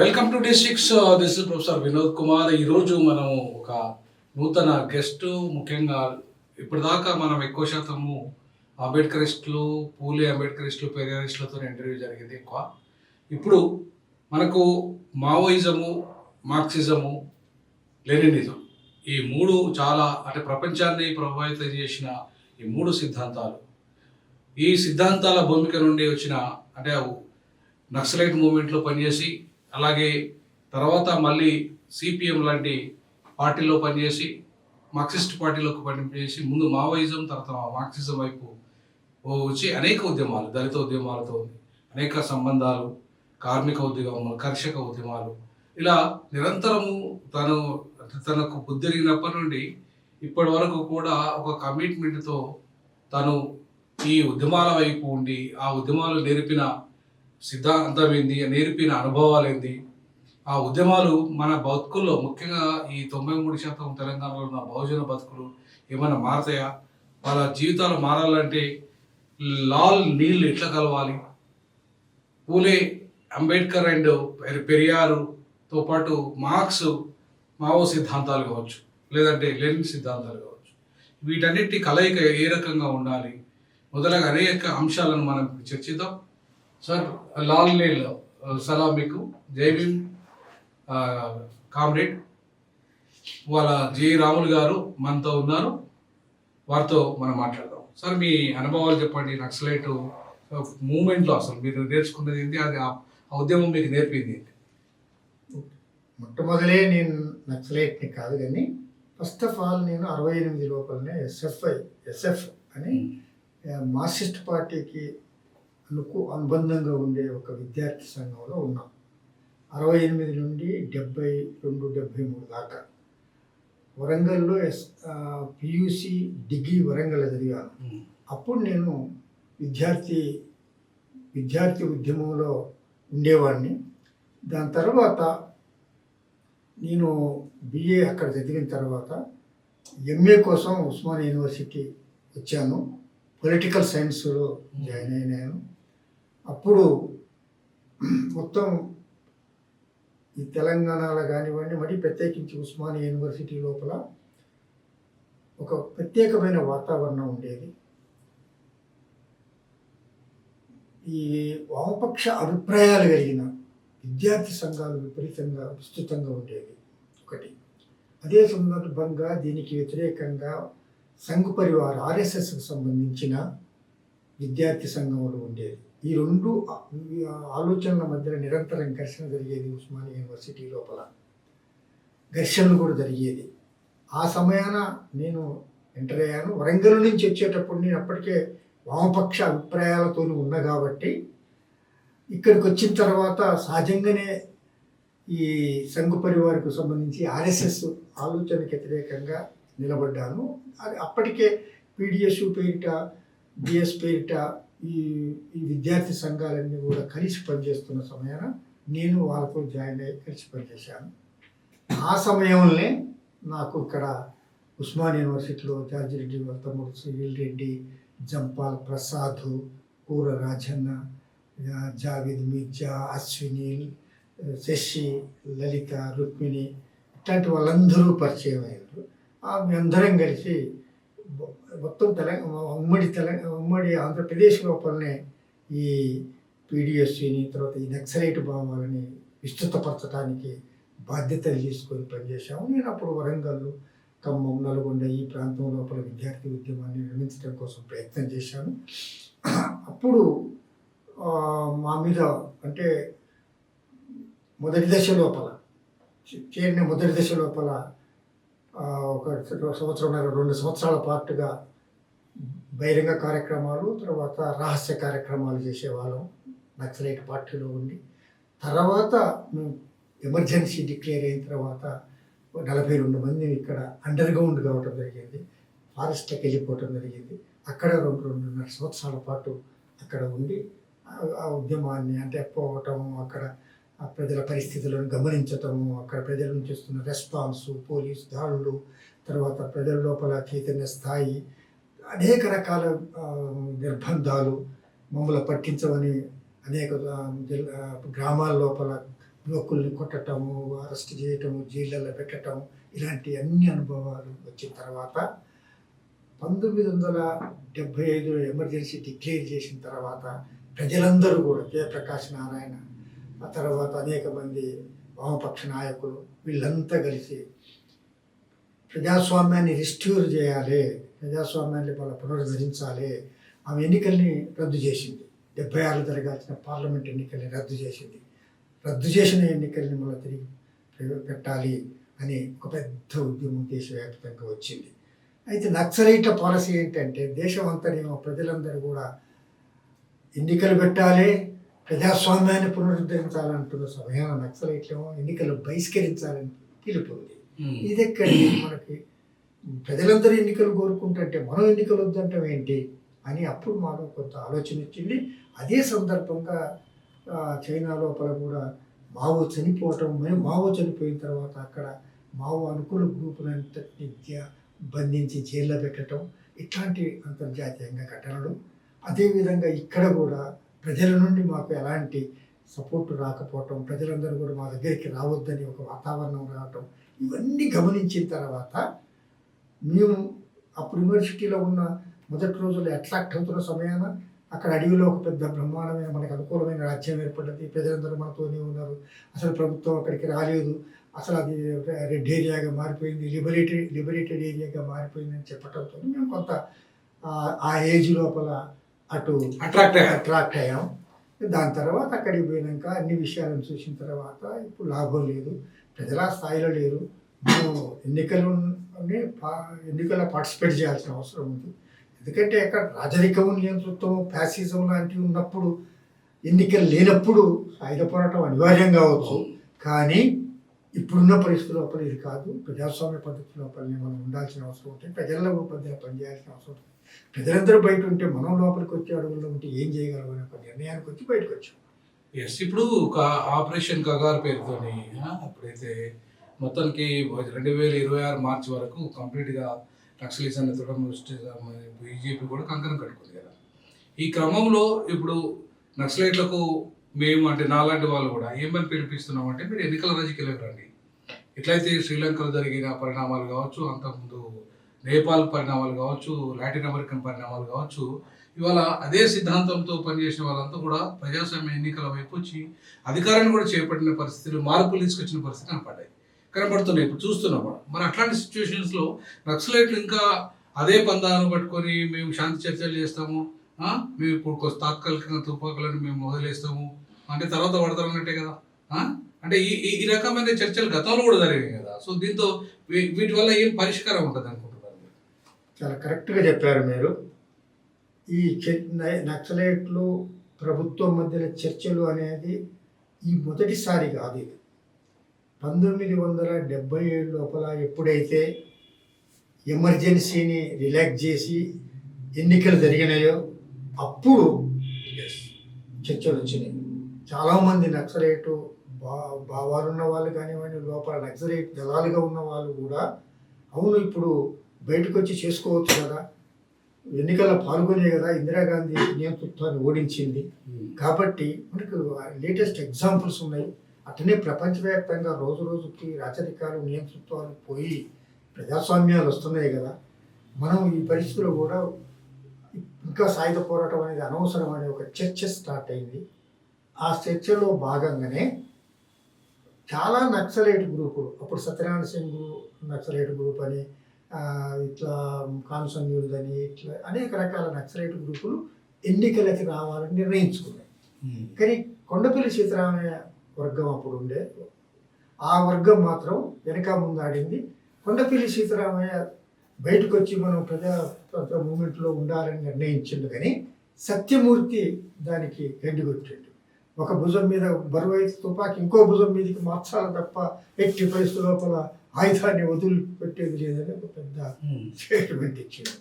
Welcome to డి6. This is professor Vinod Kumar. ఈరోజు మనం ఒక నూతన గెస్టు, ముఖ్యంగా ఇప్పటిదాకా మనం ఎక్కువ శాతము అంబేద్కరిస్టులు, పూలే అంబేద్కరిస్టులు, పెరియారిస్టులతో ఇంటర్వ్యూ జరిగింది ఎక్కువ. ఇప్పుడు మనకు మావోయిజము, మార్క్సిజము, లెనినిజం ఈ మూడు చాలా ప్రపంచాన్ని ప్రభావితం చేసిన ఈ మూడు సిద్ధాంతాలు. ఈ సిద్ధాంతాల భూమిక నుండి వచ్చిన నక్సలైట్ మూవ్మెంట్లో పనిచేసి, అలాగే తర్వాత మళ్ళీ సిపిఎం లాంటి పార్టీలో పనిచేసి, మార్క్సిస్ట్ పార్టీలోకి పనిచేసి, ముందు మావోయిజం తర్వాత మార్క్సిజం వైపు వచ్చి అనేక ఉద్యమాలు, దళిత ఉద్యమాలతో అనేక సంబంధాలు, కార్మిక ఉద్యమాలు, కర్షక ఉద్యమాలు, ఇలా నిరంతరము తనకు బుద్ధిరిగినప్పటి నుండి ఇప్పటి వరకు కూడా ఒక కమిట్మెంట్తో తను ఈ ఉద్యమాల వైపు ఉండి, ఆ ఉద్యమాలు నేర్పిన సిద్ధాంతం ఏంది, నేర్పిన అనుభవాలు ఏంది, ఆ ఉద్యమాలు మన బతుకుల్లో, ముఖ్యంగా ఈ 93% తెలంగాణలో ఉన్న బహుజన బతుకులు ఏమైనా మారతాయా, వాళ్ళ జీవితాలు మారాలంటే లాల్ నీళ్ళు ఎట్లా కలవాలి, పూలే, అంబేద్కర్ అండ్ పెరియారుతో పాటు మార్క్స్, మావో సిద్ధాంతాలు కావచ్చు, లేదంటే లెనిన్ సిద్ధాంతాలు కావచ్చు, వీటన్నిటి కలయిక ఏ రకంగా ఉండాలి, మొదలగా అనేక అంశాలను మనం చర్చిద్దాం. సార్, లాల్ నీల్ సలాం మీకు. జై భీమ్ కామ్రేడ్. వాళ్ళ జి రాములు గారు మనతో ఉన్నారు, వారితో మనం మాట్లాడదాం. సార్, మీ అనుభవాలు చెప్పండి. నక్సలైట్ మూమెంట్లో అసలు మీరు నేర్చుకున్నది ఏంటి, అది ఆ ఉద్యమం మీకు నేర్పింది ఏంటి? మొట్టమొదలే నేను నక్సలైట్ని కాదు, కానీ ఫస్ట్ ఆఫ్ ఆల్ నేను 68 లోపలనే ఎస్ఎఫ్ అని మార్క్సిస్ట్ పార్టీకి అనుబంధంగా ఉండే ఒక విద్యార్థి సంఘంలో ఉన్నాం. 68 నుండి 72, 73 దాకా వరంగల్లో పియూసి డిగ్రీ వరంగల్ చదివాను. అప్పుడు నేను విద్యార్థి ఉద్యమంలో ఉండేవాడిని. దాని తర్వాత నేను బిఏ అక్కడ చదివిన తర్వాత ఎంఏ కోసం ఉస్మానియా యూనివర్సిటీ వచ్చాను. పొలిటికల్ సైన్స్లో జాయిన్ అయినాను. అప్పుడు మొత్తం ఈ తెలంగాణలో కానివ్వండి, మరి ప్రత్యేకించి ఉస్మానియా యూనివర్సిటీ లోపల ఒక ప్రత్యేకమైన వాతావరణం ఉండేది. ఈ వామపక్ష అభిప్రాయాలు కలిగిన విద్యార్థి సంఘాలు విపరీతంగా విస్తృతంగా ఉండేవి ఒకటి. అదే సందర్భంగా దీనికి వ్యతిరేకంగా సంఘ్ పరివార్ ఆర్ఎస్ఎస్కు సంబంధించిన విద్యార్థి సంఘములు ఉండేది. ఈ రెండు ఆలోచనల మధ్య నిరంతరం ఘర్షణ జరిగేది. ఉస్మానియా యూనివర్సిటీ లోపల ఘర్షణలు కూడా జరిగేది. ఆ సమయాన నేను ఎంటర్ అయ్యాను. వరంగల్ నుంచి వచ్చేటప్పుడు నేను అప్పటికే వామపక్ష అభిప్రాయాలతో ఉన్నా కాబట్టి ఇక్కడికి వచ్చిన తర్వాత సహజంగానే ఈ సంఘ్ పరివార్కు సంబంధించి ఆర్ఎస్ఎస్ ఆలోచనకు వ్యతిరేకంగా నిలబడ్డాను. అది అప్పటికే పీడిఎస్ పేరిట, బిఎస్ పేరిట ఈ విద్యార్థి సంఘాలన్నీ కూడా కలిసి పనిచేస్తున్న సమయాన నేను వాళ్ళతో జాయిన్ అయ్యి కలిసి పనిచేశాను. ఆ సమయంలోనే నాకు ఇక్కడ ఉస్మానియా యూనివర్సిటీలో జార్జి రెడ్డి తమ్ముడు సునీల్ రెడ్డి, జంపాల్ ప్రసాద్, కూర రాజన్న, జావేద్ మిర్జా, అశ్విని, శశి, లలిత, రుక్మిణి, ఇట్లాంటి వాళ్ళందరూ పరిచయం అయ్యారు. మేమందరం కలిసి మొత్తం ఉమ్మడి ఆంధ్రప్రదేశ్ లోపలనే ఈ పీడిఎస్సిని, తర్వాత ఈ నక్సలైట్ భావాలని విస్తృతపరచడానికి బాధ్యతలు తీసుకొని పనిచేశాము. నేను అప్పుడు వరంగల్, ఖమ్మం, నల్గొండ ఈ ప్రాంతం లోపల విద్యార్థి ఉద్యమాన్ని నిర్మించడం కోసం ప్రయత్నం చేశాను. అప్పుడు మా మీద మొదటి దశ లోపల ఒక 1 సంవత్సరం, 2 సంవత్సరాల పాటుగా బహిరంగ కార్యక్రమాలు, తర్వాత రహస్య కార్యక్రమాలు చేసేవాళ్ళం నక్సలైట్ పార్టీలో ఉండి. తర్వాత ఎమర్జెన్సీ డిక్లేర్ అయిన తర్వాత 42 మంది ఇక్కడ అండర్ గ్రౌండ్ కావటం జరిగింది. ఫారెస్ట్లోకి వెళ్ళిపోవటం జరిగింది. అక్కడ 2.5 సంవత్సరాల పాటు అక్కడ ఉండి ఆ ఉద్యమాన్ని పోవటం, అక్కడ ప్రజల పరిస్థితులను గమనించటము, అక్కడ ప్రజల నుంచి వస్తున్న రెస్పాన్సు, పోలీస్ దాడులు, తర్వాత ప్రజల లోపల చైతన్య స్థాయి, అనేక రకాల నిర్బంధాలు, మమ్మల్ని పట్టించమని అనేక గ్రామాల లోపల యువకుల్ని కొట్టటము, అరెస్ట్ చేయటము, జైళ్ళల్లో పెట్టటం, ఇలాంటి అన్ని అనుభవాలు వచ్చిన తర్వాత 1975 ఎమర్జెన్సీ డిక్లేర్ చేసిన తర్వాత ప్రజలందరూ కూడా జయప్రకాష్ నారాయణ, ఆ తర్వాత అనేక మంది వామపక్ష నాయకులు వీళ్ళంతా కలిసి ప్రజాస్వామ్యాన్ని రిస్టోర్ చేయాలి, ప్రజాస్వామ్యాన్ని మళ్ళీ పునరుద్ధరించాలి. ఆమె ఎన్నికల్ని రద్దు చేసింది. 76 జరగాల్సిన పార్లమెంట్ ఎన్నికల్ని రద్దు చేసింది. రద్దు చేసిన ఎన్నికల్ని మళ్ళీ తిరిగి పెట్టాలి అని ఒక పెద్ద ఉద్యమం దేశవ్యాప్తంగా వచ్చింది. అయితే నక్సలైట్ల పాలసీ ఏంటంటే దేశం అంతనేమో ప్రజలందరూ కూడా ఎన్నికలు పెట్టాలి, ప్రజాస్వామ్యాన్ని పునరుద్ధరించాలంటున్న సమయంలో నక్సలైట్లేమో ఎన్నికలు బహిష్కరించాలని పిలుపుంది. ఇది ఎక్కడి మనకి ప్రజలందరూ ఎన్నికలు కోరుకుంటుంటే మనం ఎన్నికలు వద్దంటాం ఏంటి అని అప్పుడు మాకు కొంత ఆలోచన వచ్చింది. అదే సందర్భంగా చైనా లోపల కూడా మావో చనిపోవటం, మావో చనిపోయిన తర్వాత అక్కడ మావో అనుకూల గ్రూపులంతటినీ బంధించి జైల్లో పెట్టడం, ఇట్లాంటి అంతర్జాతీయంగా ఘటనలు. అదేవిధంగా ఇక్కడ కూడా ప్రజల నుండి మాకు ఎలాంటి సపోర్టు రాకపోవటం, ప్రజలందరూ కూడా మా దగ్గరికి రావద్దని ఒక వాతావరణం రావటం, ఇవన్నీ గమనించిన తర్వాత మేము అప్పుడు యూనివర్సిటీలో ఉన్న మొదటి రోజుల్లో అట్రాక్ట్ అవుతున్న సమయాన అక్కడ అడవిలో ఒక పెద్ద బ్రహ్మాండమైన మనకు అనుకూలమైన రాజ్యం ఏర్పడ్డది. ప్రజలందరూ మనతోనే ఉన్నారు. అసలు ప్రభుత్వం అక్కడికి రాలేదు, అసలు అది రెడ్ ఏరియాగా మారిపోయింది, లిబరేటెడ్ ఏరియాగా మారిపోయిందని చెప్పడంతో మేము కొంత ఆ ఏజ్ లోపల అటు అట్రాక్ట్ అయ్యాం. దాని తర్వాత అక్కడికి పోయినాక అన్ని విషయాలను చూసిన తర్వాత ఇప్పుడు లాభం లేదు, ప్రజల స్థాయిలో లేరు, మేము ఎన్నికల్లో పార్టిసిపేట్ చేయాల్సిన అవసరం ఉంది. ఎందుకంటే అక్కడ రాజరికం, నియంతృత్వం, ఫ్యాసిజం లాంటివి ఉన్నప్పుడు, ఎన్నికలు లేనప్పుడు సాయుధ పోరాటం అనివార్యం కావచ్చు. కానీ ఇప్పుడున్న పరిస్థితుల లోపల ఇది కాదు. ప్రజాస్వామ్య పద్ధతి లోపలనే మనం ఉండాల్సిన అవసరం ఉంటుంది. ప్రజల మధ్య పనిచేయాల్సిన అవసరం ఉంటుంది. ప్రజలందరూ బయట ఉంటే మనం లోపలికి వచ్చి అడుగుల్లో ఉంటే ఏం చేయగలం అనే ఒక నిర్ణయానికి వచ్చి బయటకు వచ్చాం. ఎస్, ఇప్పుడు ఒక ఆపరేషన్ కగార్ పేరుతోని అప్పుడైతే మొత్తానికి 2026 మార్చి వరకు కంప్లీట్గా నక్సలిజాన్ని బీజేపీ కూడా కంకణం కట్టుకుంది కదా. ఈ క్రమంలో ఇప్పుడు నక్సలైట్లకు మేము అంటే నాలాంటి వాళ్ళు కూడా ఏమని పిలిపిస్తున్నాం అంటే మీరు ఎన్నికల రాజకీయాలకు రండి. ఎట్లయితే శ్రీలంకలో జరిగిన పరిణామాలు కావచ్చు, అంతకుముందు నేపాల్ పరిణామాలు కావచ్చు, లాటిన్ అమెరికన్ పరిణామాలు కావచ్చు, ఇవాళ అదే సిద్ధాంతంతో పనిచేసిన వాళ్ళంతా కూడా ప్రజాస్వామ్య ఎన్నికల వైపు వచ్చి అధికారాన్ని కూడా చేపట్టిన పరిస్థితులు, మార్పులు తీసుకొచ్చిన పరిస్థితి కనపడుతున్నాయి. ఇప్పుడు చూస్తున్నాం కూడా. మరి అట్లాంటి సిచ్యువేషన్స్లో నక్సలైట్లు ఇంకా అదే పందాలను పట్టుకొని మేము శాంతి చర్చలు చేస్తాము, మేము ఇప్పుడు తాత్కాలికంగా తుపాకులను మేము వదిలేస్తాము అంటే తర్వాత పడతారన్నట్టే కదా. అంటే ఈ రకమైన చర్చలు గతంలో కూడా జరిగాయి కదా. సో దీంతో వీటి వల్ల ఏం పరిష్కారం ఉంటుంది అనుకుంటున్నారు? చాలా కరెక్ట్గా చెప్పారు మీరు. ఈ నక్సలైట్లు ప్రభుత్వం మధ్యలో చర్చలు అనేది ఈ మొదటిసారి కాదు. ఇది 1977 లోపల ఎప్పుడైతే ఎమర్జెన్సీని రిలాక్స్ చేసి ఎన్నికలు జరిగినాయో అప్పుడు చర్చలు వచ్చినాయి. చాలామంది నక్సలైటు భావాలున్న వాళ్ళు కానివ్వండి, లోపల నక్సలైట్ దళాలుగా ఉన్న వాళ్ళు కూడా అవును ఇప్పుడు బయటకు వచ్చి చేసుకోవచ్చు కదా, ఎన్నికల్లో పాల్గొనే కదా ఇందిరాగాంధీ నియంతృత్వాన్ని ఓడించింది కాబట్టి మనకు లేటెస్ట్ ఎగ్జాంపుల్స్ ఉన్నాయి. అట్లనే ప్రపంచవ్యాప్తంగా రోజు రోజుకి రాజరికాలు, నియంతృత్వాలు పోయి ప్రజాస్వామ్యాలు వస్తున్నాయి కదా. మనం ఈ పరిస్థితుల్లో కూడా ఇంకా సాయుధ పోరాటం అనేది అనవసరం అనే ఒక చర్చ స్టార్ట్ అయింది. ఆ చర్చలో భాగంగానే చాలా నక్సలైట్ గ్రూపులు, అప్పుడు సత్యనారాయణ సింగ్ నక్సలైట్ గ్రూప్ అని, ఇట్లా కాన్సన్యూల్స్ అని, ఇట్లా అనేక రకాల నక్సలైట్ గ్రూపులు ఎన్నికలకి రావాలని నిర్ణయించుకున్నాయి. కానీ కొండపల్లి సీతారామయ్య వర్గం అప్పుడు ఉండే, ఆ వర్గం మాత్రం వెనక ముందాడింది. కొండపల్లి సీతారామయ్య బయటకు వచ్చి మనం ప్రజాతంత్ర మూమెంట్లో ఉండాలని నిర్ణయించిండు. కానీ సత్యమూర్తి దానికి గండిగొట్టిండు. ఒక భుజం మీద బరువు అయితే తుపాకి ఇంకో భుజం మీదకి మార్చాలి తప్ప ఎట్టి పరిస్థితుల లోపల ఆయుధాన్ని వదిలిపెట్టేది లేదని ఒక పెద్ద స్టేట్మెంట్ ఇచ్చింది.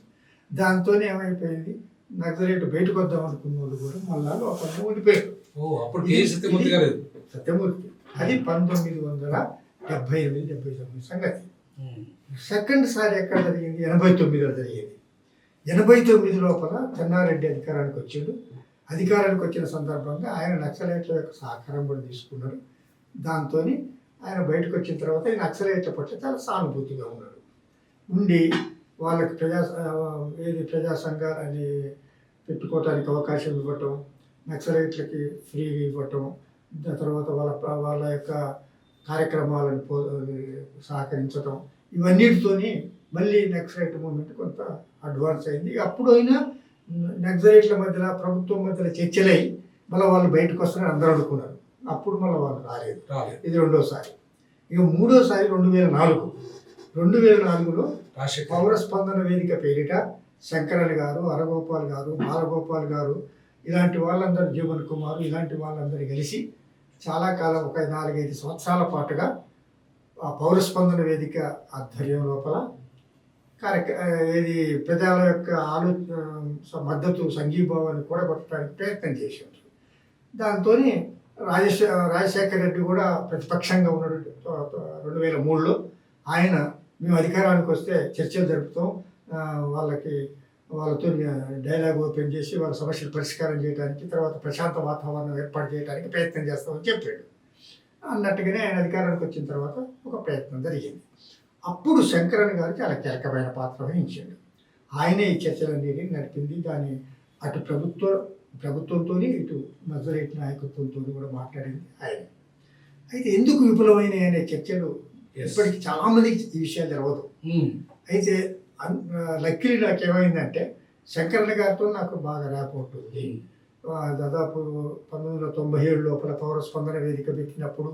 దాంతోనే ఏమైపోయింది, నక్సలైట్ బయటకు వద్దాం అనుకున్న వాళ్ళు కూడా మళ్ళా లోపల ఉండిపోయారు. సత్యమూర్తి. అది 1978-79 సంగతి. సెకండ్ సారి ఎక్కడ జరిగింది? 89లో జరిగింది. 89 లోపల చెన్నారెడ్డి అధికారానికి వచ్చాడు. అధికారానికి వచ్చిన సందర్భంగా ఆయన నక్సలైట్ల యొక్క సహకారం కూడా తీసుకున్నారు. దాంతో ఆయన బయటకు వచ్చిన తర్వాత ఈ నక్సలైట్ల పట్ల చాలా సానుభూతిగా ఉన్నాడు. ఉండి వాళ్ళకి ప్రజా సంఘాలని పెట్టుకోవటానికి అవకాశం ఇవ్వటం, నక్సలైట్లకి ఫ్రీ ఇవ్వటం, దాని తర్వాత వాళ్ళ యొక్క కార్యక్రమాలను సహకరించటం, ఇవన్నిటితోని మళ్ళీ నక్సలైట్ మూవ్మెంట్ కొంత అడ్వాన్స్ అయింది. అప్పుడు అయినా నక్సలైట్ల మధ్యలో ప్రభుత్వం మధ్యలో చర్చలై మళ్ళీ వాళ్ళు బయటకు వస్తారని అందరూ అనుకున్నారు. అప్పుడు మళ్ళీ వాళ్ళు రాలేదు. ఇది రెండోసారి. ఇక మూడోసారి 2004లో పౌర స్పందన వేదిక పేరిట శంకరన్ గారు, అరగోపాల్ గారు, బాలగోపాల్ గారు ఇలాంటి వాళ్ళందరూ, జీవన్ కుమార్ ఇలాంటి వాళ్ళందరూ కలిసి చాలా కాలం ఒక 4-5 సంవత్సరాల పాటుగా ఆ పౌర స్పందన వేదిక ఆధ్వర్యం లోపల ప్రజల యొక్క మద్దతు సంఘీభావాన్ని కూడా కొట్టడానికి ప్రయత్నం చేశారు. దాంతో రాజశేఖర రెడ్డి కూడా ప్రతిపక్షంగా ఉన్నాడు. 2003లో ఆయన మేము అధికారానికి వస్తే చర్చలు జరుపుతాం, వాళ్ళతో డైలాగ్ ఓపెన్ చేసి వాళ్ళ సమస్యలు పరిష్కారం చేయడానికి, తర్వాత ప్రశాంత వాతావరణం ఏర్పాటు చేయడానికి ప్రయత్నం చేస్తామని చెప్పాడు. అన్నట్టుగానే ఆయన అధికారానికి వచ్చిన తర్వాత ఒక ప్రయత్నం జరిగింది. అప్పుడు శంకరన్ గారు చాలా కీలకమైన పాత్ర వహించాడు. ఆయనే ఈ చర్చలన్నిటిని నడిపింది. దాన్ని అటు ప్రభుత్వంతో ఇటు నక్సలైట్ నాయకత్వంతో కూడా మాట్లాడింది ఆయన. అయితే ఎందుకు విఫలమైన అనే చర్చలు ఇప్పటికి చాలామందికి ఈ విషయాలు తెలవదు. అయితే లక్కీలీ నాకు ఏమైందంటే శంకరన్ గారితో నాకు బాగా ర్యాపోర్ట్ ఉంది. దాదాపు 1997 లోపల పౌర స్పందన వేదిక పెట్టినప్పుడు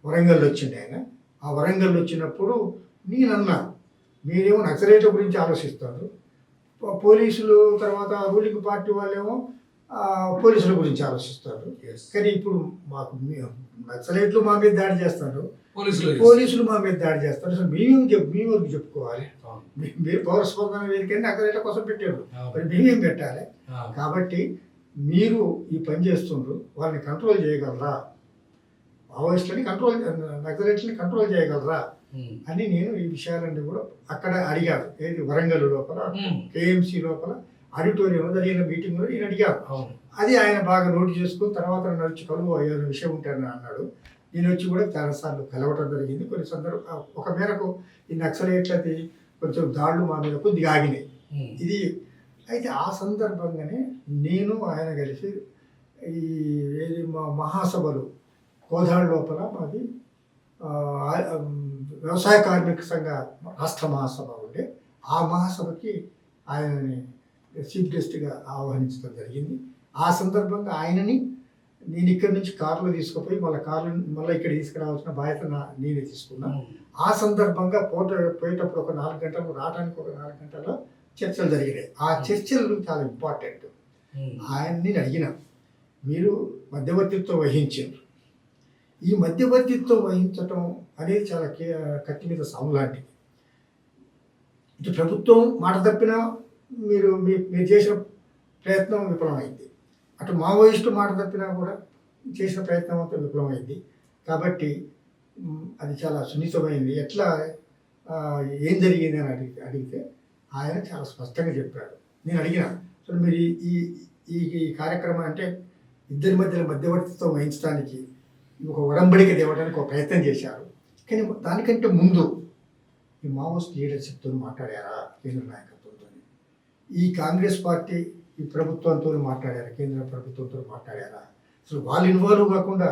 వరంగల్ వచ్చింది ఆయన. ఆ వరంగల్ వచ్చినప్పుడు నేనన్నా, మీరేమో నక్సలైట్ల గురించి ఆలోచిస్తారు, పోలీసులు తర్వాత రూలింగ్ పార్టీ వాళ్ళేమో పోలీసుల గురించి ఆలోచిస్తారు. కానీ ఇప్పుడు మాకు నక్సలైట్లు మా మీద దాడి చేస్తారు, పోలీసులు మా మీద దాడి చేస్తారు. అసలు మేమేం చెప్పుకోవాలి? మీరు పౌర స్పందన వేదిక నక్సలైట్ల కోసం పెట్టారు, మరి మేమేం పెట్టాలి? కాబట్టి మీరు ఈ పని చేస్తుండ్రు, వాళ్ళని కంట్రోల్ చేయగలరా, మావోయిస్టులని నక్సలైట్లని కంట్రోల్ చేయగలరా అని నేను ఈ విషయాలన్నీ కూడా అక్కడ అడిగాను. ఏది వరంగల్ లోపల కేఎంసీ లోపల ఆడిటోరియంలో జరిగిన మీటింగ్లో నేను అడిగాను. అది ఆయన బాగా నోట్ చేసుకుని తర్వాత నన్ను వచ్చి కలువు ఏదైనా విషయం ఉంటానని అన్నాడు. నేను వచ్చి కూడా చాలాసార్లు కలవటం జరిగింది. కొన్ని ఒక మేరకు ఈ నక్సలైట్లది కొంచెం దాడులు మా మీద కొద్దిగా ఆగినాయి. ఇది అయితే ఆ సందర్భంగానే నేను ఆయన కలిసి ఏది మా మహాసభలు కోదాడు లోపల మాది వ్యవసాయ కార్మిక సంఘ రాష్ట్ర మహాసభ ఉండే, ఆ మహాసభకి ఆయనని చీఫ్ గెస్ట్గా ఆహ్వానించడం జరిగింది. ఆ సందర్భంగా ఆయనని నేను ఇక్కడి నుంచి కారులో తీసుకుపోయి మళ్ళీ ఇక్కడ తీసుకురావాల్సిన బాధ్యత నేనే తీసుకున్నాను. ఆ సందర్భంగా పోయేటప్పుడు ఒక 4 గంటలు, రావడానికి ఒక 4 గంటల్లో చర్చలు జరిగినాయి. ఆ చర్చలు చాలా ఇంపార్టెంట్. ఆయన్ని అడిగిన, మీరు మధ్యవర్తిత్వం వహించారు, ఈ మధ్యవర్తిత్వం వహించటం అనేది చాలా కత్తి మీద సాము లాంటిది. ఇటు ప్రభుత్వం మాట తప్పినా మీరు చేసిన ప్రయత్నం విఫలమైంది, అటు మావోయిస్టు మాట తప్పినా కూడా చేసిన ప్రయత్నం అంతా విఫలమైంది. కాబట్టి అది చాలా సున్నితమైంది. ఎట్లా ఏం జరిగింది అని అడిగితే ఆయన చాలా స్పష్టంగా చెప్పాడు. నేను అడిగిన, సో మీరు ఈ కార్యక్రమం అంటే ఇద్దరి మధ్యలో మధ్యవర్తిత్వం వహించడానికి ఒక ఉడంబడిక తేవడానికి ఒక ప్రయత్నం చేశారు, కానీ దానికంటే ముందు ఈ మావోయిస్ట్ లీడర్షిప్తో మాట్లాడారా కేంద్ర నాయకత్వంతో, ఈ కాంగ్రెస్ పార్టీ ఈ ప్రభుత్వంతో మాట్లాడారా, కేంద్ర ప్రభుత్వంతో మాట్లాడారా, అసలు వాళ్ళు ఇన్వాల్వ్ కాకుండా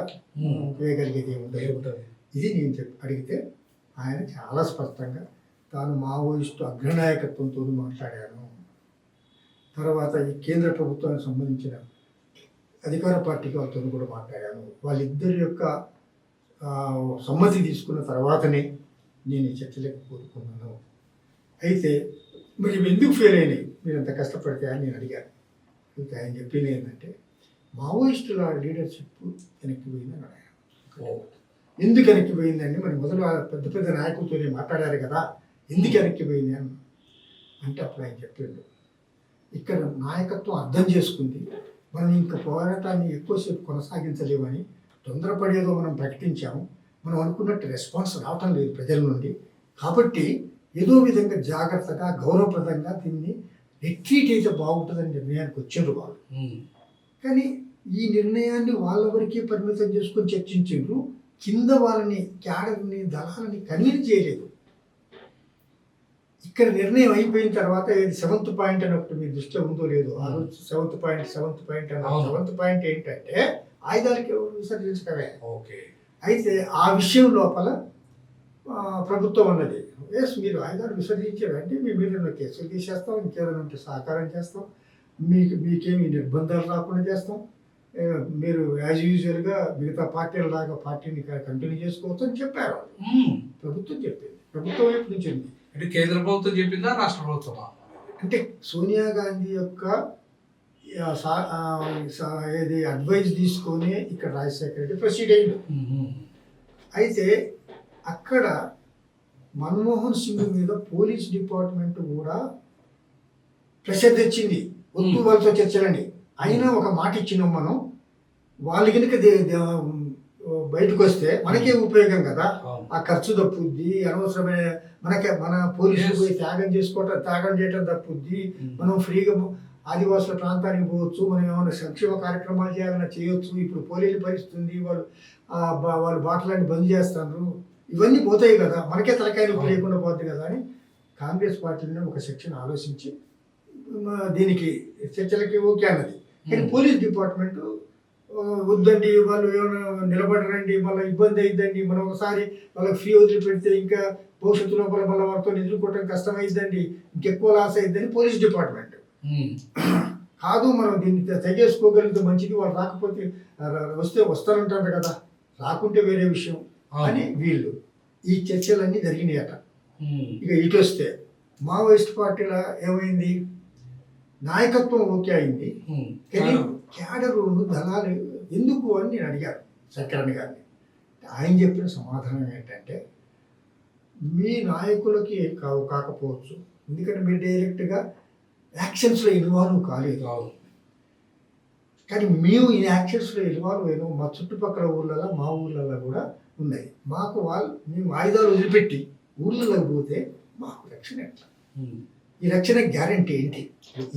చేయగలిగేది ఏముంటుంది? ఇది నేను అడిగితే ఆయన చాలా స్పష్టంగా తాను మావోయిస్టు అగ్రనాయకత్వంతో మాట్లాడాను, తర్వాత ఈ కేంద్ర ప్రభుత్వానికి సంబంధించిన అధికార పార్టీ వాళ్ళతో కూడా మాట్లాడాను, వాళ్ళిద్దరి యొక్క సమ్మతి తీసుకున్న తర్వాతనే నేను ఈ చర్చలకు కోరుకున్నాను. అయితే మరి ఎందుకు ఫెయిల్ అయినాయి మీరు అంత కష్టపడితే అని నేను అడిగాను. ఇంకా ఆయన చెప్పింది ఏంటంటే మావోయిస్టుల లీడర్షిప్ వెనక్కి పోయిందని అడిగాను. ఎందుకు వెనక్కి పోయిందండి, మరి మొదలు పెద్ద పెద్ద నాయకులతోనే మాట్లాడారు కదా, ఎందుకు వెనక్కి పోయింది అని అంటే అప్పుడు ఆయన చెప్పాడు, ఇక్కడ నాయకత్వం అర్థం చేసుకుంది, మనం ఇంకా పోరాటాన్ని ఎక్కువసేపు కొనసాగించలేమని తొందరపడేదో మనం ప్రకటించాము, మనం అనుకున్నట్టు రెస్పాన్స్ రావటం లేదు ప్రజల నుండి, కాబట్టి ఏదో విధంగా జాగ్రత్తగా గౌరవప్రదంగా దీన్ని రిట్రీట్ అయితే బాగుంటుందని నిర్ణయానికి వచ్చిండ్రు వాళ్ళు. కానీ ఈ నిర్ణయాన్ని వాళ్ళ వరకే పరిమితం చేసుకొని చర్చించిండ్రు, కింద వాళ్ళని క్యాడర్ని దళాలని కన్విన్స్ చేయలేదు. ఇక్కడ నిర్ణయం అయిపోయిన తర్వాత ఇది 7th పాయింట్ అని ఒకటి మీ దృష్టిలో ఉందో లేదో, ఆ రోజు 7th పాయింట్ అన్న అవును. 7th పాయింట్ ఏంటంటే ఆయుధాలకి విసర్జించడమే. ఓకే. అయితే ఆ విషయం లోపల ప్రభుత్వం అన్నది, ఎస్ మీరు ఆయుధాలు విసర్జించారంటే మీ మీద ఉన్న కేసులు తీసేస్తాం, ఇంకేమైనా ఉంటే సహకారం చేస్తాం, మీకేమి నిర్బంధాలు రాకుండా చేస్తాం, మీరు యాజ్ యూజువల్గా మిగతా పార్టీల లాగా పార్టీని కంటిన్యూ చేసుకోవచ్చు అని చెప్పారు. ప్రభుత్వం చెప్పింది, ప్రభుత్వం వైపు నుంచి ఉంది. అంటే కేంద్ర ప్రభుత్వం చెప్పిందా, రాష్ట్ర ప్రభుత్వమా? అంటే సోనియా గాంధీ యొక్క ఏది అడ్వైజ్ తీసుకొని ఇక్కడ రాజశేఖర రెడ్డి ప్రొసీడ్ అయ్యింది. అయితే అక్కడ మన్మోహన్ సింగ్ మీద పోలీస్ డిపార్ట్మెంట్ కూడా ప్రెషర్ తెచ్చింది, వద్దు వాళ్ళతో చర్చలండి. అయినా ఒక మాట ఇచ్చినాం మనం, వాళ్ళు కనుక బయటకు వస్తే మనకే ఉపయోగం కదా, ఆ ఖర్చు తప్పుద్ది, అనవసరమైన మన పోలీసులు పోయి త్యాగం చేయటం తప్పుద్ది, మనం ఫ్రీగా ఆదివాసుల ప్రాంతానికి పోవచ్చు, మనం ఏమైనా సంక్షేమ కార్యక్రమాలు చేయాలన్నా చేయొచ్చు, ఇప్పుడు పోలీసులు పరిస్థితుంది, వాళ్ళు బాటలన్నీ బంద్ చేస్తారు, ఇవన్నీ పోతాయి కదా, మనకే తలకాయలు లేకుండా పోతుంది కదా అని కాంగ్రెస్ పార్టీని ఒక సెక్షన్ ఆలోచించి దీనికి చర్చలకి ఓకే అన్నది. కానీ పోలీస్ డిపార్ట్మెంట్ వద్దండి, వాళ్ళు ఏమైనా నిలబడరండి, మళ్ళీ ఇబ్బంది అయిద్దండి, మనం ఒకసారి వాళ్ళకి ఫ్రీ వదిలిపెడితే ఇంకా భవిష్యత్తు లోపల మళ్ళీ వాళ్ళతో ఎదుర్కోవటం కష్టమైద్దండి, ఇంకెక్కువ లాస్ అయిద్దని పోలీస్ డిపార్ట్మెంట్. కాదు, మనం దీన్ని తెగేసుకోగలిగితే మంచిది, వాళ్ళు రాకపోతే వస్తారంటారు కదా, రాకుంటే వేరే విషయం అని వీళ్ళు ఈ చర్చలన్నీ జరిగినాయట. ఇక ఇటు వస్తే మావోయిస్ట్ పార్టీలో ఏమైంది, నాయకత్వం ఓకే అయింది, కానీ క్యాడరు దళాలు ఎందుకు అని నేను అడిగాను శంకరన్ గారిని. ఆయన చెప్పిన సమాధానం ఏంటంటే, మీ నాయకులకి కాకపోవచ్చు, ఎందుకంటే మీరు డైరెక్ట్గా యాక్షన్స్లో ఇన్వాల్వ్ కాలేదు, కానీ మేము ఈ యాక్షన్స్లో ఇన్వాల్వ్ అయినాం, మా చుట్టుపక్కల ఊళ్ళలో మా ఊళ్ళలో కూడా ఉన్నాయి, మేము ఆయుధాలు వదిలిపెట్టి ఊళ్ళలోకి పోతే మాకు రక్షణ ఎట్లా, ఈ రక్షణ గ్యారంటీ ఏంటి,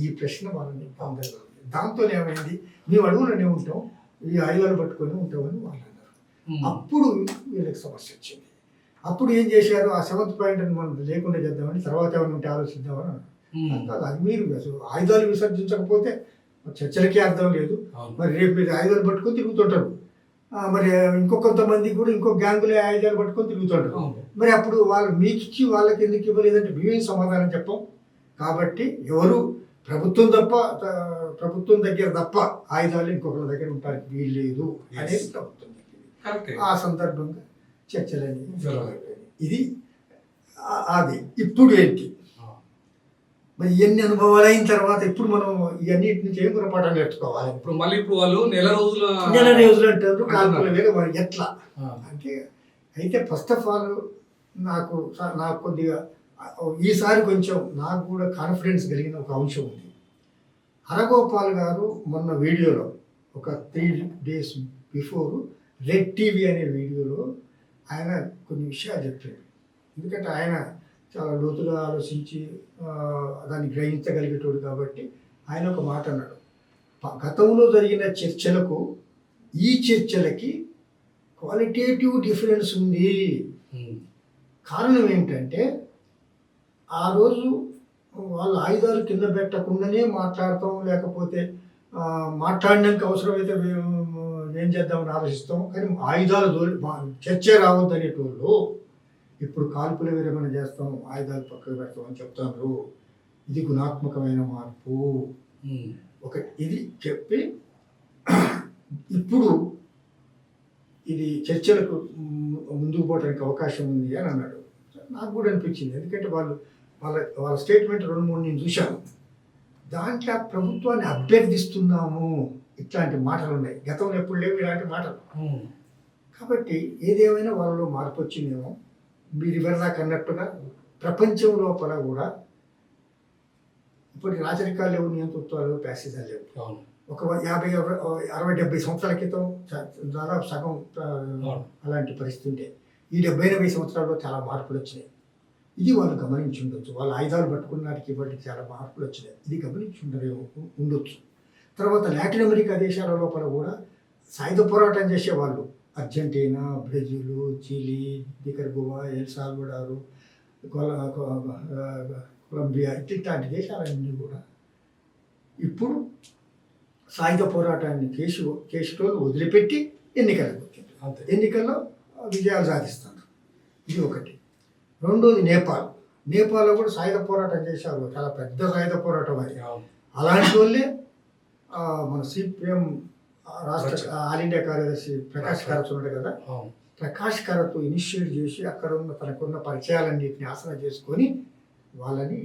ఈ ప్రశ్న వాళ్ళని పొందలేదు. దాంతో ఏమైంది, మేము అడుగులోనే ఉంటాం, ఈ ఆయుధాలు పట్టుకొని ఉంటామని వాళ్ళు అన్నారు. అప్పుడు వీళ్ళకి సమస్య వచ్చింది. అప్పుడు ఏం చేశారు, ఆ 7th పాయింట్ అని మనం లేకుండా చేద్దామని, తర్వాత ఏమైనా ఉంటే ఆలోచిద్దామని అన్నారు. అది మీరు ఆయుధాలు విసర్జించకపోతే చర్చలకే అర్థం లేదు, మరి రేపు మీరు ఆయుధాలు పట్టుకొని తిరుగుతుంటారు, మరి కొంతమంది కూడా ఇంకో గ్యాంగులే ఆయుధాలు పట్టుకొని తిరుగుతుంటారు, మరి అప్పుడు వాళ్ళు మీకు ఇచ్చి వాళ్ళకి ఎందుకు ఇవ్వలేదంటే మేమేం సమాధానం చెప్పాం. కాబట్టి ఎవరు ప్రభుత్వం దగ్గర తప్ప ఆయుధాలు ఇంకొకరి దగ్గర ఉండడానికి వీల్లేదు అనేది ప్రభుత్వం చెప్పింది. ఆ సందర్భంగా చర్చలని ఇది అది. ఇప్పుడు ఏంటి, మరి ఎన్ని అనుభవాలు అయిన తర్వాత ఇప్పుడు మనం ఇవన్నిటి నుంచి ఏం గుణపాఠం నేర్చుకోవాలి. ఇప్పుడు వాళ్ళు నెల రోజులు అంటారు, కాల్పుల వేగ ఎట్లా అంటే, అయితే ఫస్ట్ ఆఫ్ ఆల్ నాకు కొద్దిగా ఈసారి కొంచెం నాకు కూడా కాన్ఫిడెన్స్ కలిగిన ఒక అంశం ఉంది. హరగోపాల్ గారు మొన్న వీడియోలో ఒక 3 days బిఫోర్ రెడ్ టీవీ అనే వీడియోలో ఆయన కొన్ని విషయాలు చెప్పాడు. ఎందుకంటే ఆయన చాలా లోతుగా ఆలోచించి దాన్ని గ్రహించగలిగేటోడు కాబట్టి ఆయన ఒక మాట అన్నాడు, గతంలో జరిగిన చర్చలకు ఈ చర్చలకి క్వాలిటేటివ్ డిఫరెన్స్ ఉంది. కారణం ఏంటంటే, ఆ రోజు వాళ్ళు ఆయుధాలు కింద పెట్టకుండానే మాట్లాడతాం, లేకపోతే మాట్లాడినాక అవసరమైతే ఏం చేద్దామని ఆలోచిస్తాం, కానీ ఆయుధాలు చర్చే రావద్దు అనేటోళ్ళు ఇప్పుడు కాల్పుల విరమణ చేస్తాం, ఆయుధాలు పక్కకు పెడతాం అని చెప్తారు. ఇది గుణాత్మకమైన మార్పు. ఇది చెప్పి ఇప్పుడు ఇది చర్చలకు ముందుకు పోవడానికి అవకాశం ఉంది అని అన్నాడు. నాకు కూడా అనిపించింది, ఎందుకంటే వాళ్ళ స్టేట్మెంట్ 2-3 నేను చూశాను. దాంట్లో ప్రభుత్వాన్ని అభ్యర్థిస్తున్నాము ఇట్లాంటి మాటలు ఉన్నాయి, గతంలో ఎప్పుడు లేవు ఇలాంటి మాటలు. కాబట్టి ఏదేమైనా వాళ్ళలో మార్పు వచ్చిందేమో. మీరు ఇవరిదాకా అన్నట్టుగా ప్రపంచం లోపల కూడా ఇప్పటి రాజరికాలు లేవు, నియంతృత్వాలు, ప్యాసేజాలు లేవు. ఒక 50-60-70 సంవత్సరాల క్రితం దాదాపు సగం అలాంటి పరిస్థితి ఉంటే, ఈ 70-80 సంవత్సరాల్లో చాలా మార్పులు వచ్చినాయి. ఇది వాళ్ళు గమనించి ఉండొచ్చు. వాళ్ళు ఆయుధాలు పట్టుకున్నాటికి ఇప్పటికి చాలా మార్పులు వచ్చినాయి, ఇది గమనించి ఉండొచ్చు. తర్వాత లాటిన్ అమెరికా దేశాల లోపల కూడా సాయుధ పోరాటం చేసేవాళ్ళు, Argentina, Brazil, Chile, Nicaragua, El Salvador, Colombia ఇట్లాంటి దేశాలన్నీ కూడా ఇప్పుడు సాయుధ పోరాటాన్ని చేసేటోళ్ళు వదిలిపెట్టి ఎన్నికలకు వచ్చింది. అంతే. ఎన్నికల్లో విజయాలు సాధిస్తారు. ఇది ఒకటి. రెండోది నేపాల్లో కూడా సాయుధ పోరాటం చేశారు. చాలా పెద్ద సాయుధ పోరాటం అది. అలాంటి వాళ్ళే మన సిపిఎం రాష్ట్ర ఆల్ ఇండియా కార్యదర్శి ప్రకాష్ కారత్ ఉన్నాడు కదా, ప్రకాష్ కారత్ ఇనిషియేట్ చేసి అక్కడ ఉన్న తనకున్న పరిచయాలన్నింటినీ ఆసరా చేసుకొని వాళ్ళని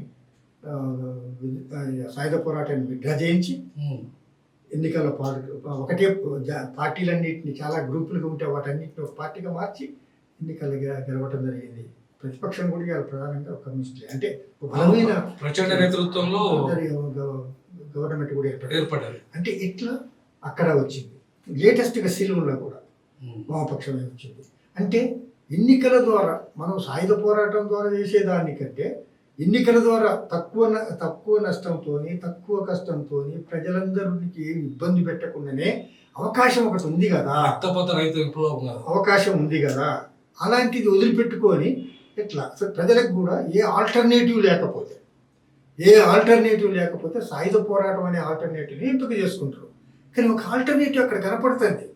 సాయుధ పోరాటాన్ని విడ్డ్రా చేయించి ఎన్నికల్లో ఒకటే పార్టీలన్నింటినీ చాలా గ్రూపులుగా ఉంటే వాటన్నిటిని ఒక పార్టీగా మార్చి ఎన్నికల్లో గెలవటం జరిగింది. ప్రతిపక్షం కూడా ఇవాళ ప్రధానంగా కమ్యూనిస్టులే. అంటే బలమైన ప్రచండ నేతృత్వంలో గవర్నమెంట్ కూడా ఏర్పడ్డారు. అంటే ఇట్లా అక్కడ వచ్చింది. లేటెస్ట్గా సిలువలో కూడా వామపక్షమే వచ్చింది. అంటే ఎన్నికల ద్వారా మనం సాయుధ పోరాటం ద్వారా చేసేదానికంటే ఎన్నికల ద్వారా తక్కువ నష్టంతో తక్కువ కష్టంతో ప్రజలందరికి ఏమి ఇబ్బంది పెట్టకుండానే అవకాశం ఒకటి ఉంది కదా, రైతు విప్లవం అవకాశం ఉంది కదా, అలాంటిది వదిలిపెట్టుకొని ఎట్లా ప్రజలకు కూడా ఏ ఆల్టర్నేటివ్ లేకపోతే సాయుధ పోరాటం అనే ఆల్టర్నేటివ్ని ఎంపిక చేసుకుంటారు. కానీ ఒక ఆల్టర్నేటివ్ అక్కడ కనపడుతుంది.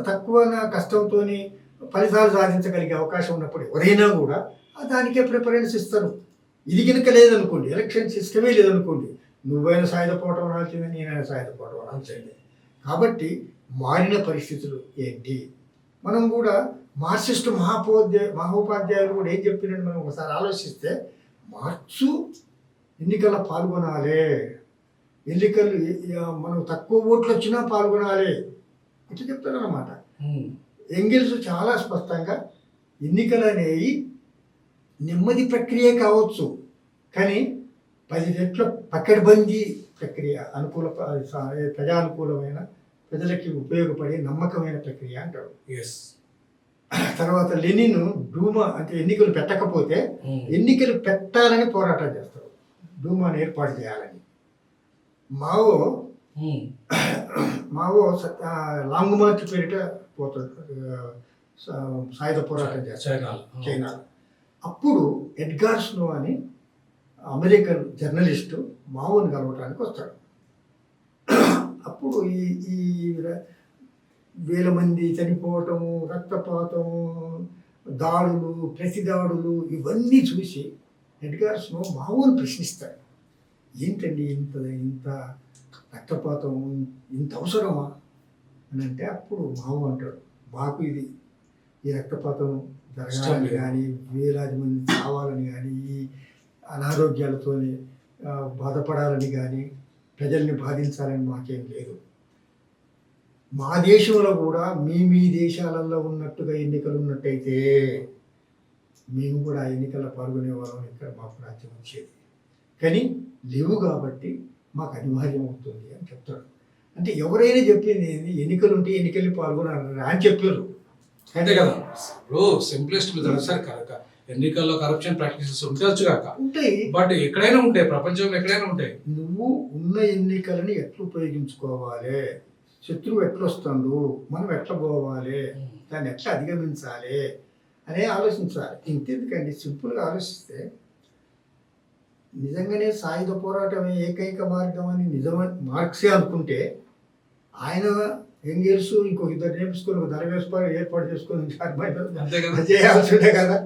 తక్కువ కష్టంతో ఫలితాలు సాధించగలిగే అవకాశం ఉన్నప్పుడు ఎవరైనా కూడా దానికే ప్రిఫరెన్స్ ఇస్తారు. ఇది కనుక లేదనుకోండి, ఎలక్షన్ సిస్టమే లేదనుకోండి, నువ్వైనా సాయుధ పోవటం అనాల్సిందే, నేనైనా సాయుధ పోవటం అనాల్సిందే. కాబట్టి మారిన పరిస్థితులు ఏంటి? మనం కూడా మార్క్సిస్టు మహోపాధ్యాయులు కూడా ఏం చెప్పినట్టు మనం ఒకసారి ఆలోచిస్తే, మార్క్సు ఎన్నికల్లో పాల్గొనాలి, ఎన్నికలు మనం తక్కువ ఓట్లు వచ్చినా పాల్గొనాలి ఇట్లా చెప్తారు అన్నమాట. ఎంగిల్స్ చాలా స్పష్టంగా ఎన్నికలు అనేవి నెమ్మది ప్రక్రియ కావచ్చు, కానీ 10 రెట్ల పకడ్బందీ ప్రక్రియ, ప్రజానుకూలమైన ప్రజలకి ఉపయోగపడే నమ్మకమైన ప్రక్రియ అంటాడు. తర్వాత లెనిన్ డూమా అంటే ఎన్నికలు పెట్టకపోతే ఎన్నికలు పెట్టాలని పోరాటం చేస్తారు, డూమాను ఏర్పాటు చేయాలని. మావో లాంగ్ మార్చ్ పేరిట పోతాడు, సాయుధ పోరాటం చేస్తారు చైనాలో. అప్పుడు ఎడ్గార్ స్నో అని అమెరికన్ జర్నలిస్టు మావోని కలవటానికి వస్తాడు. అప్పుడు ఈ వేల మంది చనిపోవటము, రక్తపాతము, దాడులు, ప్రతిదాడులు ఇవన్నీ చూసి ఎడ్గార్ స్నో మావోని ప్రశ్నిస్తాడు. ఏంటండి ఇంత రక్తపాతం, ఇంత అవసరమా అని అంటే, అప్పుడు మావో అంటాడు, మాకు ఈ రక్తపాతం జరగాలని కానీ, వేలాది మంది చావాలని కానీ, ఈ అనారోగ్యాలతో బాధపడాలని కానీ, ప్రజల్ని బాధించాలని మాకేం లేదు. మా దేశంలో కూడా మీ దేశాలలో ఉన్నట్టుగా ఎన్నికలు ఉన్నట్టయితే మేము కూడా ఆ ఎన్నికల్లో పాల్గొనే వాళ్ళం, ఇక్కడ మాకు రాజ్యం వచ్చేది. కానీ లేవు కాబట్టి మాకు అనివార్యం అవుతుంది అని చెప్తాడు. అంటే ఎవరైనా చెప్పింది ఎన్నికలు ఉంటే ఎన్నికల్ని పాల్గొనాలి అని చెప్పారు. అంతే కదా. ఇప్పుడు సింప్లెస్ట్ సార్ ఎన్నికల్లో కరప్షన్ ప్రాక్టీసెస్ ఉండొచ్చు కాక ఉంటాయి, బట్ ఎక్కడైనా ఉంటాయి, ప్రపంచంలో ఎక్కడైనా ఉంటాయి. నువ్వు ఉన్న ఎన్నికలని ఎట్లా ఉపయోగించుకోవాలి, శత్రువు ఎట్లా వస్తుండు, మనం ఎట్లా పోవాలి, దాన్ని ఎట్లా అధిగమించాలి అనే ఆలోచించాలి. ఇంతెందుకండి, సింపుల్గా ఆలోచిస్తే నిజంగానే సాయుధ పోరాటమే ఏకైక మార్గం అని మార్క్సే అనుకుంటే, ఆయన ఎంగెల్స్ ఇంకో ఇద్దరు నేర్చుకొని ఒక దళవేసుకొని ఏర్పాటు చేసుకొని చేయాల్సి ఉండే కదా.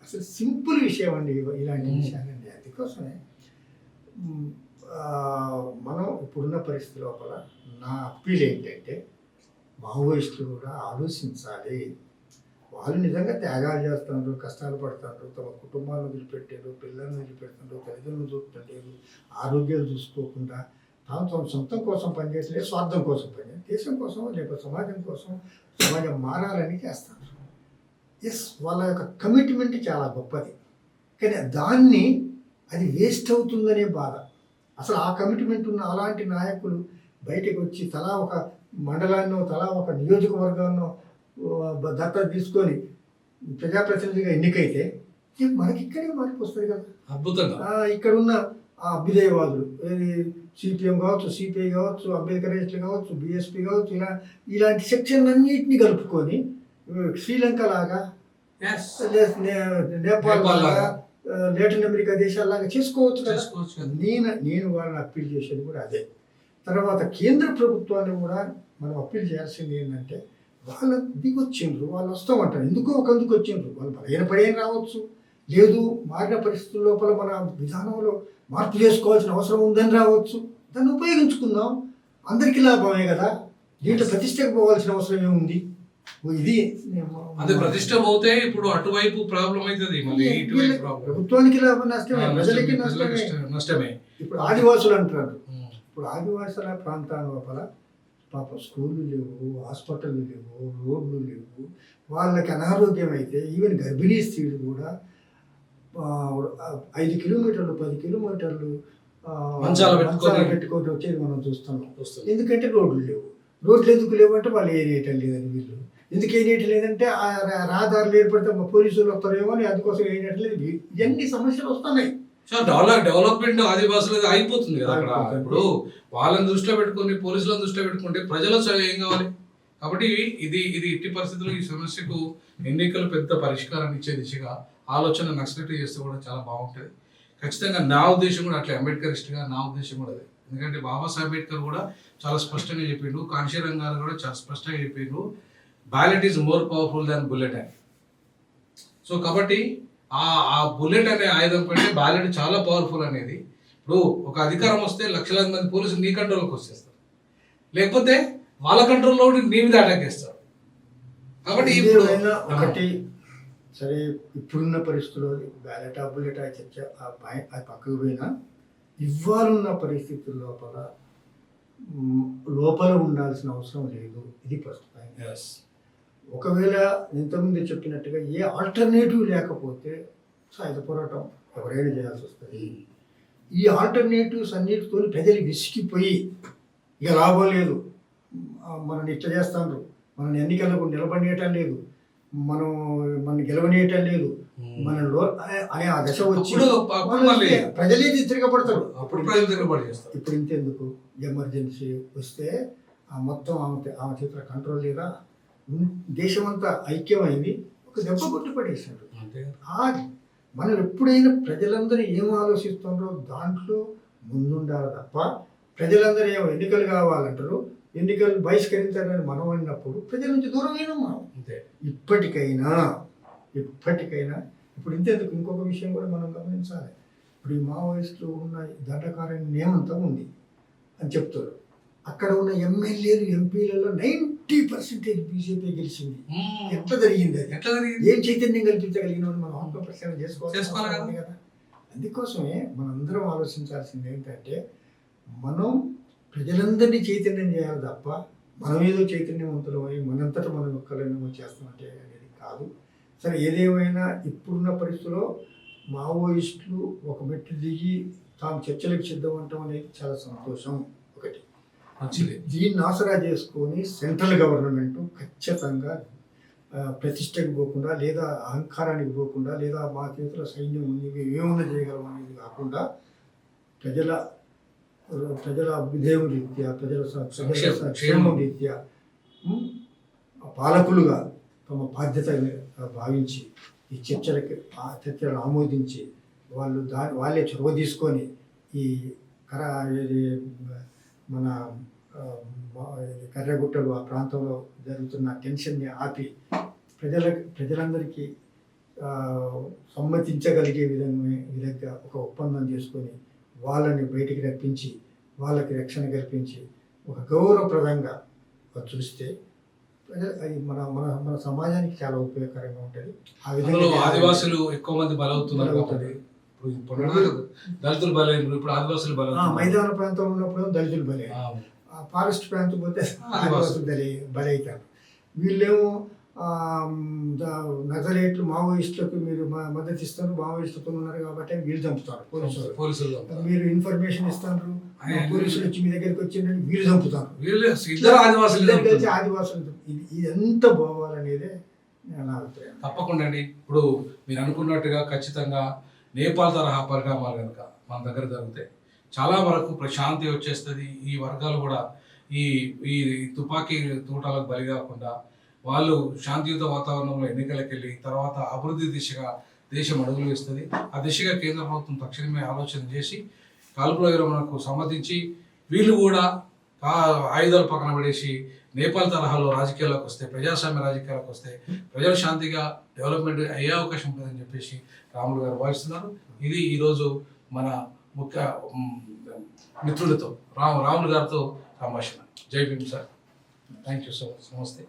అసలు సింపుల్ విషయం అండి ఇలాంటి విషయాలండి. అందుకోసమే మనం ఇప్పుడున్న పరిస్థితి లోపల నా అప్పీల్ ఏంటంటే, మావోయిస్టులు కూడా ఆలోచించాలి. వాళ్ళు నిజంగా త్యాగాలు చేస్తున్నారు, కష్టాలు పడుతున్నారు, తమ కుటుంబాలను వదిలిపెట్టారు, పిల్లల్ని వదిలిపెడుతున్నారు, తల్లిదండ్రులు చూపుతుంటారు, ఆరోగ్యాలు చూసుకోకుండా తమ సొంతం కోసం పనిచేసలేదు, స్వార్థం కోసం పనిచేయాలి, దేశం కోసం లేకపోతే సమాజం కోసం, సమాజం మారాలని చేస్తారు. వాళ్ళ యొక్క కమిట్మెంట్ చాలా గొప్పది, కానీ అది వేస్ట్ అవుతుందనే బాధ. అసలు ఆ కమిట్మెంట్ ఉన్న అలాంటి నాయకులు బయటకు వచ్చి తలా ఒక మండలాన్నో తలా ఒక నియోజకవర్గాన్నో దత్తత తీసుకొని ప్రజాప్రతినిధిగా ఎన్నికైతే మనకి ఇక్కడే మార్పు వస్తుంది కదా. అద్భుతంగా ఇక్కడున్న ఆ అభ్యుదయవాదులు సిపిఎం కావచ్చు, సిపిఐ కావచ్చు, అంబేద్కరిస్టులు కావచ్చు, బిఎస్పీ కావచ్చు, ఇలాంటి సెక్షన్లన్నింటినీ కలుపుకొని శ్రీలంక లాగా, Yes. నేపాల్ లాగా, లాగా, లాటిన్ అమెరికా దేశాల్లాగా చేసుకోవచ్చు కదా. చేసుకోవచ్చు కదా. నేను వాళ్ళని అప్పీల్ చేసేది కూడా అదే. తర్వాత కేంద్ర ప్రభుత్వాన్ని కూడా మనం అప్పీల్ చేయాల్సింది ఏంటంటే, వాళ్ళు దిగొచ్చిండ్రు, వాళ్ళు వస్తామంటారు, ఎందుకో ఒకందుకు వచ్చిండ్రు, వాళ్ళు పడైన రావచ్చు, లేదు మారిన పరిస్థితుల లోపల మన విధానంలో మార్పు చేసుకోవాల్సిన అవసరం ఉందని రావచ్చు. దాన్ని ఉపయోగించుకుందాం, అందరికీ లాభమే కదా. దీంట్లో ప్రతిష్టకు పోవాల్సిన అవసరం ఏముంది? ఇది అదే ప్రతిష్ట పోతే ఇప్పుడు అటువైపు ప్రాబ్లం అవుతుంది, మళ్ళీ ఇటువైపు ప్రాబ్లం. ప్రభుత్వానికి లాభం నష్టమే, ప్రజలకి నష్టమే. ఇప్పుడు ఆదివాసులు అంటారు, ఇప్పుడు ఆదివాసుల ప్రాంతాల లోపల పాప స్కూళ్ళు లేవు, హాస్పిటళ్ళు లేవు, రోడ్లు లేవు. వాళ్ళకి అనారోగ్యం అయితే ఈవెన్ గర్భిణీ స్త్రీలు కూడా 5 కిలోమీటర్లు 10 కిలోమీటర్లు మంచాలు పెట్టుకొని వచ్చేది మనం చూస్తున్నాం. ఎందుకంటే రోడ్లు లేవు. రోడ్లు ఎందుకు లేవు అంటే వాళ్ళు ఏరియటం లేదని, వీళ్ళు ఎందుకు ఏరియటం లేదంటే ఆ రహదారులు ఏర్పడితే పోలీసులు వస్తారేమో అని అందుకోసం ఏరియటం లేదు. ఇవన్నీ సమస్యలు వస్తున్నాయి. సో డెవలప్మెంట్ ఆదివాసులు అయిపోతుంది కదా అక్కడ. ఇప్పుడు వాళ్ళని దృష్టిలో పెట్టుకుని, పోలీసులను దృష్టిలో పెట్టుకుంటే ప్రజలు ఏం కావాలి? కాబట్టి ఇది ఇట్టి పరిస్థితుల్లో ఈ సమస్యకు ఎన్నికలు పెద్ద పరిష్కారాన్ని ఇచ్చే దిశగా ఆలోచన నక్సలైట్ చేస్తే కూడా చాలా బాగుంటుంది. ఖచ్చితంగా నా ఉద్దేశం కూడా అట్లా, అంబేద్కరిస్ట్గా నా ఉద్దేశం కూడా అదే. ఎందుకంటే బాబాసాహెబ్ అంబేద్కర్ కూడా చాలా స్పష్టంగా చెప్పిండు, కాంశీరామ్ గారు కూడా చాలా స్పష్టంగా చెప్పిండు, ballot is more powerful than bullet అని. సో కాబట్టి ఆ బుల్లెట్ అనే ఆయుధం కంటే బ్యాలెట్ చాలా పవర్ఫుల్ అనేది. ఇప్పుడు ఒక అధికారం వస్తే లక్షలాది మంది పోలీసులు నీ కంట్రోల్కి వచ్చేస్తారు, లేకపోతే వాళ్ళ కంట్రోల్లో నీ మీద అటాక్ చేస్తారు. కాబట్టి ఇప్పుడు ఒకటి సరే, ఇప్పుడున్న పరిస్థితుల్లో బ్యాలెట్ బుల్లెట్ చర్చ అది పక్కకు పోయినా, ఇవ్వాలన్న పరిస్థితుల లోపల ఉండాల్సిన అవసరం లేదు. ఇది ప్రస్తుతం. ఒకవేళ ఇంతకుముందు చెప్పినట్టుగా ఏ ఆల్టర్నేటివ్ లేకపోతే సాయుధ పోరాటం ఎవరైనా చేయాల్సి వస్తుంది. ఈ ఆల్టర్నేటివ్స్ అన్నిటితో ప్రజలు విసిగిపోయి ఇక లాభం లేదు, మనం ఇట్లా చేస్తాను, మన ఎన్నికలకు నిలబడేయటం లేదు, మనం గెలవనేయటం లేదు, మనలో అనే ఆ దశ వచ్చి ప్రజలే తిరగబడతారు. ఇప్పుడు ఇంతెందుకు, ఎమర్జెన్సీ వస్తే మొత్తం ఆమె చేతుల కంట్రోల్ లేదా, దేశమంతా ఐక్యమైంది, ఒక దెబ్బ కొట్టి పడేసాడు. మనం ఎప్పుడైనా ప్రజలందరూ ఏం ఆలోచిస్తున్నారో దాంట్లో ముందుండాలి తప్ప, ప్రజలందరూ ఏమో ఎన్నికలు కావాలంటారు, ఎన్నికలు బహిష్కరించాలని మనం అన్నప్పుడు ప్రజల నుంచి దూరమైనా మనం. ఇప్పటికైనా ఇప్పుడు ఇంతెందుకు, ఇంకొక విషయం కూడా మనం గమనించాలి. ఇప్పుడు ఈ మావోయిస్టులు ఉన్న దండకారణ్యం నియమంతా ఉంది అని చెప్తారు. అక్కడ ఉన్న ఎమ్మెల్యేలు ఎంపీలలో 90% బీజేపీ గెలిచింది. ఎట్లా జరిగింది? అది ఏం చైతన్యం కల్పించగలిగిన మనం ఆత్మపరిశీలన చేసుకోవాలి కదా. అందుకోసమే మనందరం ఆలోచించాల్సింది ఏంటంటే, మనం ప్రజలందరినీ చైతన్యం చేయాలి తప్ప మనం ఏదో చైతన్యవంతులమై మనంతటా మనం ఒక్కరేమో చేస్తామంటే అనేది కాదు. సరే, ఏదేమైనా ఇప్పుడున్న పరిస్థితుల్లో మావోయిస్టులు ఒక మెట్టు దిగి తాము చర్చలకు సిద్ధం అంటాం అనేది చాలా సంతోషం. ఒకటి దీన్ని ఆసరా చేసుకొని సెంట్రల్ గవర్నమెంట్ ఖచ్చితంగా ప్రతిష్టకు పోకుండా, లేదా అహంకారానికి పోకుండా, లేదా మా చేతిలో సైన్యం ఉంది ఏమన్నా చేయగలం అనేది కాకుండా, ప్రజల అభ్యుదయం రీత్యా, ప్రజల క్షేమం రీత్యా పాలకులుగా తమ బాధ్యతగా భావించి ఈ చర్చలను ఆమోదించి వాళ్ళే చొరవ తీసుకొని ఈ మన కర్రగుట్టలు ఆ ప్రాంతంలో జరుగుతున్న టెన్షన్ని ఆపి ప్రజలందరికీ సమ్మతించగలిగే విధంగా ఒక ఒప్పందం చేసుకొని వాళ్ళని బయటికి రప్పించి, వాళ్ళకి రక్షణ కల్పించి ఒక గౌరవప్రదంగా చూస్తే అది మన మన మన సమాజానికి చాలా ఉపయోగకరంగా ఉంటుంది. ఆ విధంగా ఆదివాసులు ఎక్కువ మంది బలవుతున్నారు. దళితులు బలైన, ఇప్పుడు ఆదివాసులు మైదాన ప్రాంతంలో ఉన్నప్పుడు దళితులు బలై, ఫారెస్ట్ ప్రాంతం పోతే ఆదివాసులు బలవుతారు. వీళ్ళేమో నక్సలైట్లు మావోయిస్టులకు మీరు మద్దతు ఇస్తారు, మావోయిస్టులతో ఉన్నారు కాబట్టి వీళ్ళు చంపుతారు పోలీసులు. మీరు ఇన్ఫర్మేషన్ ఇస్తారు, పోలీసులు వచ్చి మీ దగ్గరికి వచ్చిందని వీళ్ళు చంపుతారు. కలిసి ఆదివాసులు ఇదంతా పోవాలనేదే నా అభిప్రాయం. తప్పకుండా అండి. ఇప్పుడు మీరు అనుకున్నట్టుగా ఖచ్చితంగా నేపాల్ తరహా పరిణామాలు కనుక మన దగ్గర జరిగితే చాలా వరకు ప్రశాంతి వచ్చేస్తుంది. ఈ వర్గాలు కూడా ఈ ఈ తుపాకీ తూటాలకు బలి కాకుండా వాళ్ళు శాంతియుత వాతావరణంలో ఎన్నికలకు వెళ్ళి తర్వాత అభివృద్ధి దిశగా దేశం అడుగులు వేస్తుంది. ఆ దిశగా కేంద్ర ప్రభుత్వం తక్షణమే ఆలోచన చేసి కాల్పుల విరమణకు సమ్మతించి వీళ్ళు కూడా ఆయుధాలు పక్కన పడేసి నేపాల్ తరహాలో రాజకీయాలకు వస్తే, ప్రజాస్వామ్య రాజకీయాలకు వస్తే ప్రజలు శాంతిగా డెవలప్మెంట్ అయ్యే అవకాశం ఉంటుందని చెప్పేసి రాములు గారు భావిస్తున్నారు. ఇది ఈరోజు మన ముఖ్య మిత్రులతో రాములు గారితో సంభాషణ. Jai Bhim sir. Thank you so much. నమస్తే.